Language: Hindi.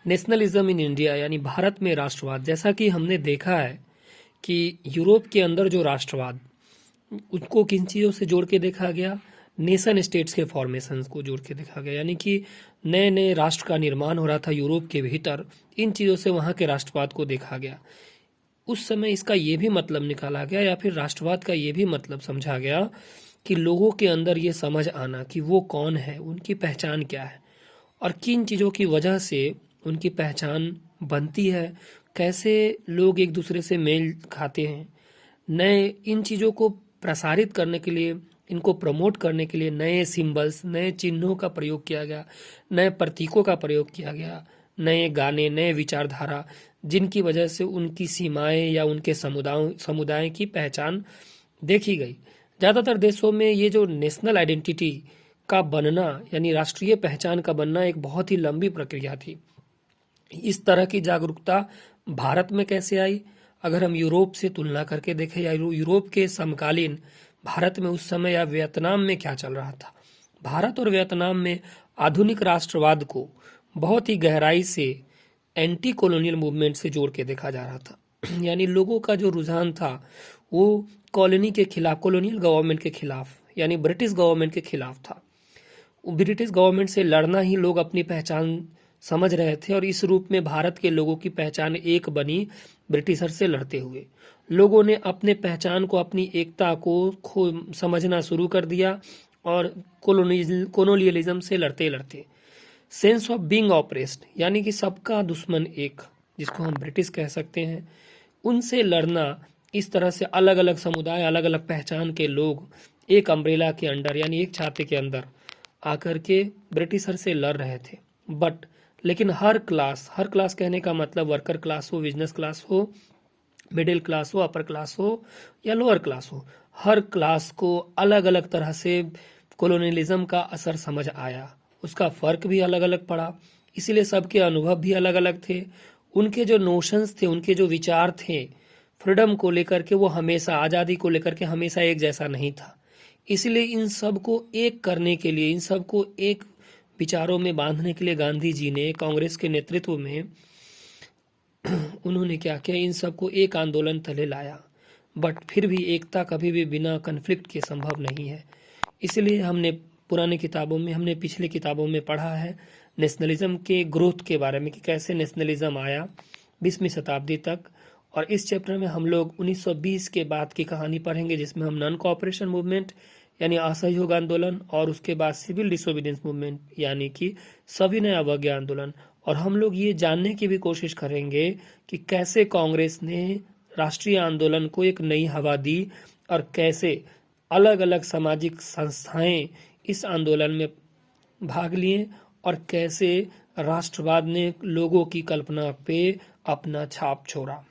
नेशनलिज्म इन इंडिया यानी भारत में राष्ट्रवाद। जैसा कि हमने देखा है कि यूरोप के अंदर जो राष्ट्रवाद, उसको किन चीज़ों से जोड़ के देखा गया, नेशन स्टेट्स के फॉर्मेशंस को जोड़ के देखा गया, यानी कि नए नए राष्ट्र का निर्माण हो रहा था यूरोप के भीतर। इन चीज़ों से वहाँ के राष्ट्रवाद को देखा गया। उस समय इसका ये भी मतलब निकाला गया या फिर राष्ट्रवाद का ये भी मतलब समझा गया कि लोगों के अंदर ये समझ आना कि वो कौन है, उनकी पहचान क्या है और किन चीज़ों की वजह से उनकी पहचान बनती है, कैसे लोग एक दूसरे से मेल खाते हैं। नए इन चीज़ों को प्रसारित करने के लिए, इनको प्रमोट करने के लिए नए सिंबल्स, नए चिन्हों का प्रयोग किया गया, नए प्रतीकों का प्रयोग किया गया, नए गाने, नए विचारधारा, जिनकी वजह से उनकी सीमाएं या उनके समुदाय की पहचान देखी गई। ज़्यादातर देशों में ये जो नेशनल आइडेंटिटी का बनना यानी राष्ट्रीय पहचान का बनना एक बहुत ही लंबी प्रक्रिया थी। इस तरह की जागरूकता भारत में कैसे आई, अगर हम यूरोप से तुलना करके देखें या यूरोप के समकालीन भारत में उस समय या वियतनाम में क्या चल रहा था। भारत और वियतनाम में आधुनिक राष्ट्रवाद को बहुत ही गहराई से एंटी कॉलोनियल मूवमेंट से जोड़ के देखा जा रहा था। यानी लोगों का जो रुझान था वो कॉलोनी के खिलाफ, कॉलोनियल गवर्नमेंट के खिलाफ यानी ब्रिटिश गवर्नमेंट के खिलाफ था। ब्रिटिश गवर्नमेंट से लड़ना ही लोग अपनी पहचान समझ रहे थे और इस रूप में भारत के लोगों की पहचान एक बनी। ब्रिटिशर से लड़ते हुए लोगों ने अपने पहचान को, अपनी एकता को समझना शुरू कर दिया और कोलोनियलिज्म से लड़ते लड़ते सेंस ऑफ बीइंग ऑप्रेस्ड यानी कि सबका दुश्मन एक, जिसको हम ब्रिटिश कह सकते हैं, उनसे लड़ना। इस तरह से अलग अलग समुदाय, अलग अलग पहचान के लोग एक अम्ब्रेला के अंडर यानी एक छाते के अंदर आकर के ब्रिटिशर से लड़ रहे थे। लेकिन हर क्लास कहने का मतलब वर्कर क्लास हो, बिजनेस क्लास हो, मिडिल क्लास हो, अपर क्लास हो या लोअर क्लास हो, हर क्लास को अलग अलग तरह से कॉलोनियलिज्म का असर समझ आया। उसका फर्क भी अलग अलग पड़ा, इसीलिए सबके अनुभव भी अलग अलग थे। उनके जो नोशंस थे, उनके जो विचार थे फ्रीडम को लेकर के, वो हमेशा आज़ादी को लेकर के हमेशा एक जैसा नहीं था। इसलिए इन सब को एक करने के लिए, इन सब को एक विचारों में बांधने के लिए गांधी जी ने कांग्रेस के नेतृत्व में उन्होंने क्या किया, इन सबको एक आंदोलन तले लाया। बट फिर भी एकता कभी भी बिना कन्फ्लिक्ट के संभव नहीं है। इसलिए हमने पुराने किताबों में, हमने पिछले किताबों में पढ़ा है नेशनलिज्म के ग्रोथ के बारे में कि कैसे नेशनलिज्म आया 20वीं शताब्दी तक। और इस चैप्टर में हम लोग 1920 के बाद की कहानी पढ़ेंगे, जिसमें हम नॉन कोऑपरेशन मूवमेंट यानी असहयोग आंदोलन और उसके बाद सिविल डिसोबीडियंस मूवमेंट यानी कि सविनय अवज्ञा आंदोलन, और हम लोग ये जानने की भी कोशिश करेंगे कि कैसे कांग्रेस ने राष्ट्रीय आंदोलन को एक नई हवा दी और कैसे अलग अलग सामाजिक संस्थाएं इस आंदोलन में भाग लिए और कैसे राष्ट्रवाद ने लोगों की कल्पना पे अपना छाप छोड़ा।